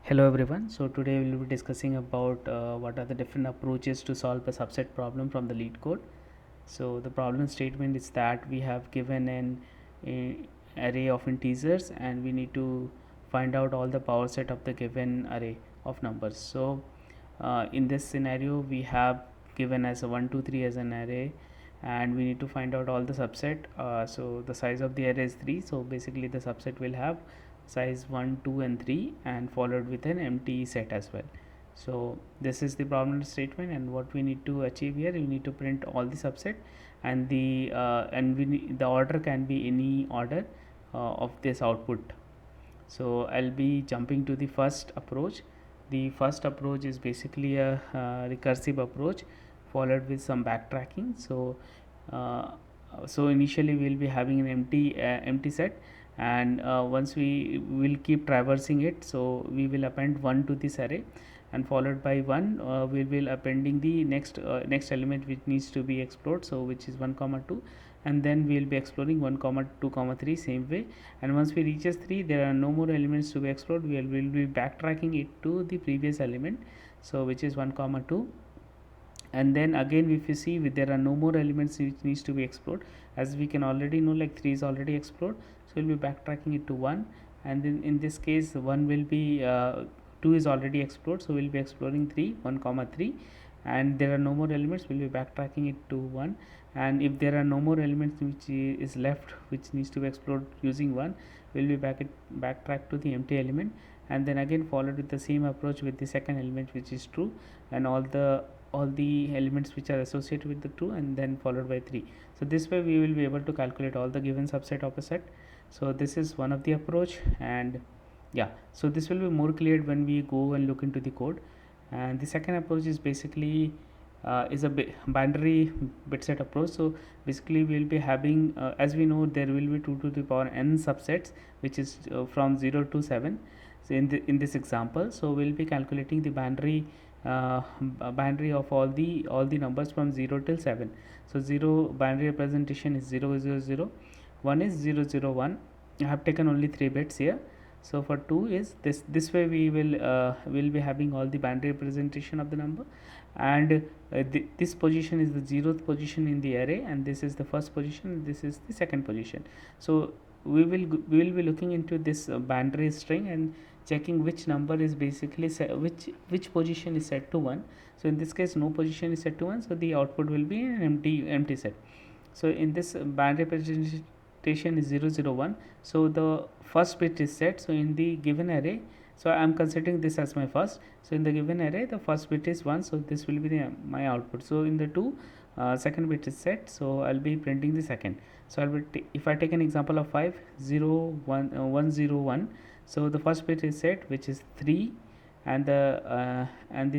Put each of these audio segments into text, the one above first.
Hello everyone. So today we will be discussing about what are the different approaches to solve a subset problem from the lead code. So the problem statement is that we have given a array of integers and we need to find out all the power set of the given array of numbers. So in this scenario we have given as a 1 2 3 as an array and we need to find out all the subset. So the size of the array is 3, so basically the subset will have size 1 2 and 3 and followed with an empty set as well. So this is the problem statement, and what we need to achieve here, we need to print all the subset, and the order can be any order of this output. So I'll be jumping to the first approach. The first approach is basically a recursive approach followed with some backtracking. Uh, so initially we'll be having an empty set, and once we will keep traversing it, so we will append 1 to this array, and followed by 1 we will appending the next element which needs to be explored, so which is 1 comma 2, and then we will be exploring 1 comma 2 comma 3 same way, and once we reaches 3 there are no more elements to be explored. We will be backtracking it to the previous element, so which is 1 comma 2, and then again if you see there are no more elements which needs to be explored, as we can already know like 3 is already explored, so we'll be backtracking it to 1, and then in this case 1 will be 2 is already explored, so we'll be exploring 3 1 comma 3, and there are no more elements, we'll be backtracking it to 1, and if there are no more elements which is left which needs to be explored using 1, we'll be backtrack to the empty element, and then again followed with the same approach with the second element which is true, and all the elements which are associated with the 2, and then followed by 3. So this way we will be able to calculate all the given subset of a set. So this is one of the approach, and yeah, so this will be more clear when we go and look into the code. And the second approach is basically is a binary bit set approach. So basically we will be having as we know there will be 2 to the power n subsets, which is from 0 to 7. So in this example, so we'll be calculating the binary of all the numbers from 0 till 7. So 0 binary representation is 0 0 0, 1 is 0 0 1. I have taken only 3 bits here. So for 2 is this way we will be having all the binary representation of the number, and this position is the 0th position in the array, and this is the first position, this is the second position. So we will be looking into this binary string and checking which number is basically which position is set to 1. So in this case no position is set to 1, so the output will be an empty set. So in this binary representation is 0 0 1, so the first bit is set. So in the given array, so I am considering this as my first, so in the given array the first bit is 1, so this will be my output. So in the 2 second bit is set, so I'll be printing the second. So I'll be if I take an example of 5 0 1 1 0 1, so the first bit is set, which is 3, and the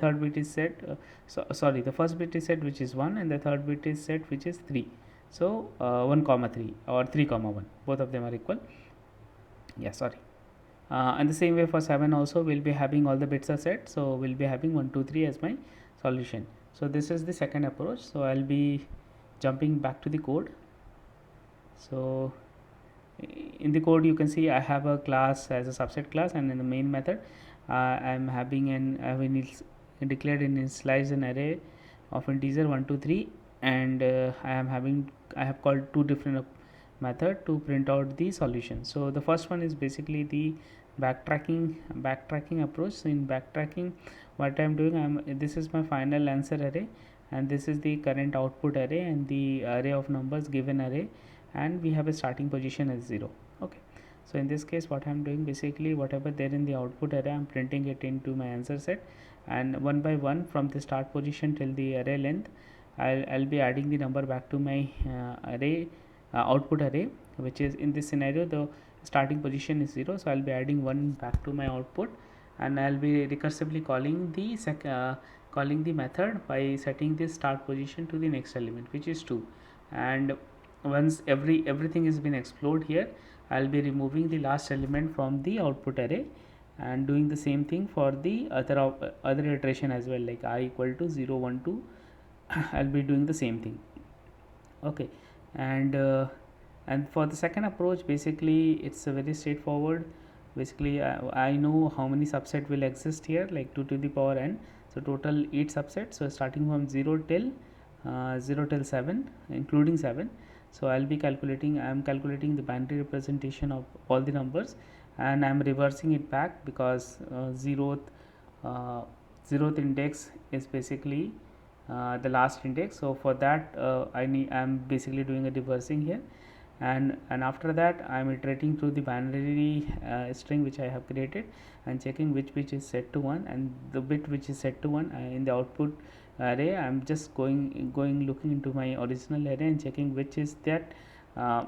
third bit is set, sorry, the first bit is set which is 1, and the third bit is set which is 3. So 1 comma 3 or 3 comma 1, both of them are equal. Yeah, sorry. And the same way for 7 also we'll be having all the bits are set, so we'll be having 1 2 3 as my solution. So this is the second approach. So I'll be jumping back to the code. So in the code you can see I have a class as a subset class, and in the main method I'm having declared in initialize an array of integer 1 2 3, and I have called two different method to print out the solution. So the first one is basically the backtracking approach. So in backtracking, what I'm doing, this is my final answer array, and this is the current output array, and the array of numbers given array, and we have a starting position as 0. Okay, so in this case what I'm doing, basically whatever there in the output array I'm printing it into my answer set, and one by one from the start position till the array length I'll be adding the number back to my array output array, which is in this scenario the starting position is 0, so I'll be adding 1 back to my output, and I'll be recursively calling the method by setting the start position to the next element, which is 2. And once everything has been explored here, I'll be removing the last element from the output array and doing the same thing for the other iteration as well, like I equal to 0 1 2. I'll be doing the same thing. Okay, and for the second approach, basically it's a very straightforward. basically I know how many subset will exist here, like 2 to the power n, so total 8 subsets. So starting from 0 till 7 including 7. So I am calculating the binary representation of all the numbers, and I am reversing it back because uh, 0th index is basically the last index. So for that I am basically doing a reversing here, and after that I am iterating through the binary string which I have created, and checking which is set to 1, and the bit which is set to 1 in the output array I am just going looking into my original array and checking which is that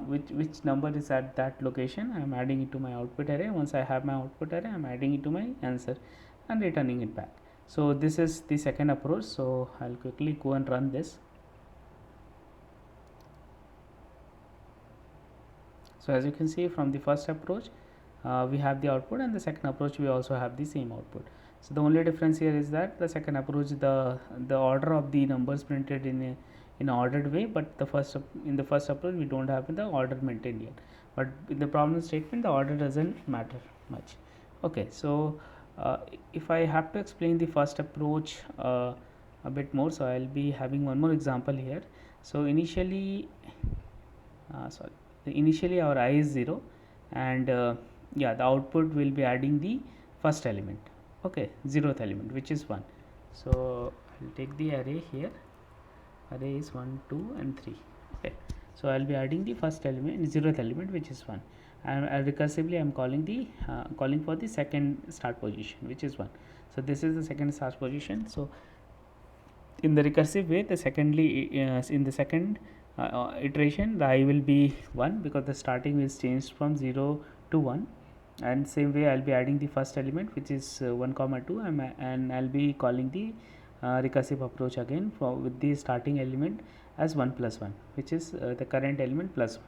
which number is at that location. I am adding it to my output array. Once I have my output array, I am adding it to my answer and returning it back. So this is the second approach. So I'll quickly go and run this. So as you can see, from the first approach we have the output, and the second approach we also have the same output. So the only difference here is that the second approach, the order of the numbers printed in an ordered way, but in the first approach we don't have the order maintained yet. But in the problem statement the order doesn't matter much. Okay, so if I have to explain the first approach a bit more, so I'll be having one more example here. So initially initially our I is 0, and yeah, the output will be adding the first element, okay, 0th element, which is 1. So I'll take the array here. Array is 1, 2 and 3. Okay, so I'll be adding the first element, 0th element, which is 1, and recursively I'm calling for the second start position, which is 1. So this is the second start position. So in the recursive way, in the second iteration, the I will be 1 because the starting is changed from 0 to 1, and same way I'll be adding the first element, which is 1 comma 2, and I'll be calling the recursive approach again with the starting element as 1 plus 1, which is the current element plus 1.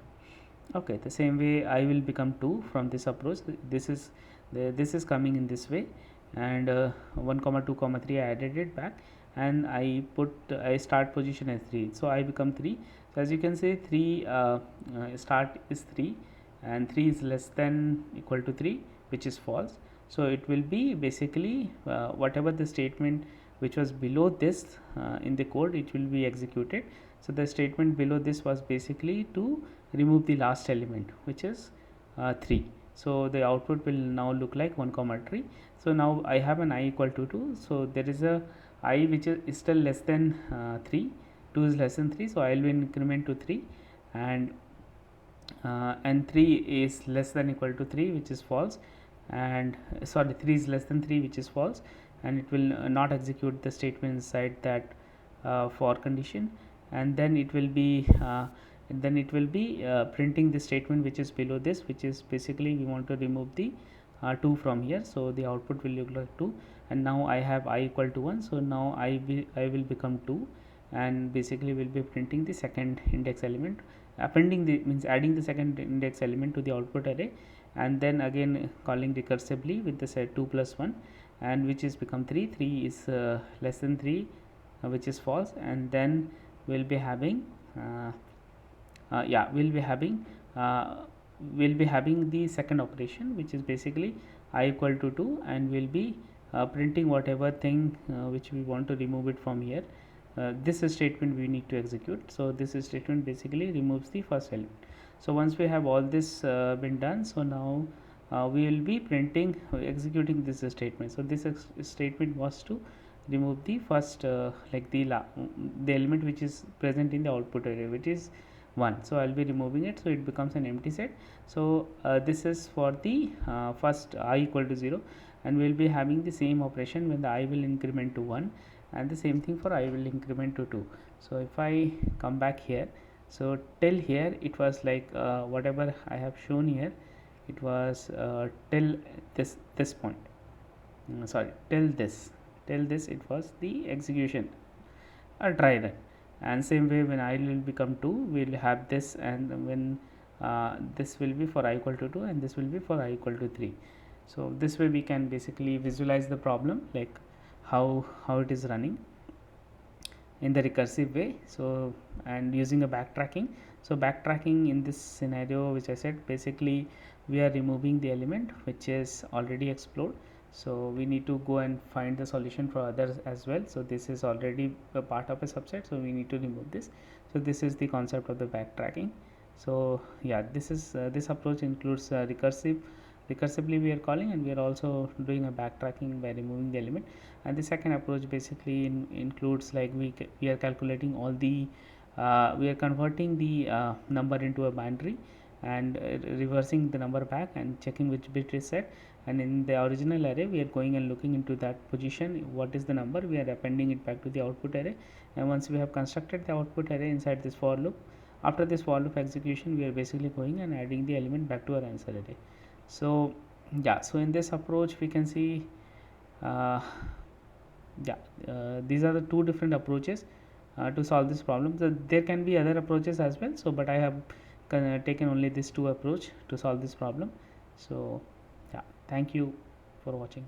Okay, the same way I will become 2 from this approach. This is coming in this way, and 1 comma 2 comma 3 I added it back, and I start position as 3, so I become 3. So as you can see, 3 start is 3, and 3 is less than equal to 3, which is false. So it will be basically whatever the statement which was below this in the code, it will be executed. So the statement below this was basically to remove the last element, which is 3. So the output will now look like 1 comma 3. So now I have an I equal to 2, so there is a I which is still less than 3, 2 is less than 3, so I will increment to 3, and 3 is less than equal to 3, which is false, and 3 is less than 3, which is false, and it will not execute the statement inside that for condition, and then it will be printing the statement which is below this, which is basically we want to remove the 2 from here. So the output will look like 2, and now I have I equal to 1, so now I will become 2, and basically will be printing the second index element. Appending means adding the second index element to the output array, and then again calling recursively with the set 2 plus 1, and which is become 3. 3 is less than 3, which is false, and then we'll be having we'll be having the second operation, which is basically I equal to 2, and we'll be printing whatever thing which we want to remove it from here. This statement we need to execute. So this statement basically removes the first element. So once we have all this been done, so now we will be executing this statement. So this statement was to remove the first the element which is present in the output array, which is 1. So I'll be removing it, so it becomes an empty set. So this is for the first I equal to 0, and we'll be having the same operation when the I will increment to 1, and the same thing for I will increment to 2. So if I come back here, so till here it was like whatever I have shown here, it was till this point, till this it was the execution. I'll try that. And same way when I will become 2, we will have this, and when this will be for I equal to 2, and this will be for I equal to 3. So this way we can basically visualize the problem, like how it is running in the recursive way. So and using a backtracking. So backtracking in this scenario which I said, basically we are removing the element which is already explored. So we need to go and find the solution for others as well. So this is already a part of a subset, so we need to remove this. So this is the concept of the backtracking. So yeah, this is this approach includes recursively we are calling, and we are also doing a backtracking by removing the element. And the second approach basically includes like we are calculating all the we are converting the number into a binary and reversing the number back and checking which bit is set, and in the original array we are going and looking into that position, what is the number, we are appending it back to the output array. And once we have constructed the output array inside this for loop, after this for loop execution we are basically going and adding the element back to our answer array. So yeah, so in this approach we can see uh, these are the two different approaches to solve this problem. So there can be other approaches as well, so but I have taken only this two approach to solve this problem. So yeah, thank you for watching.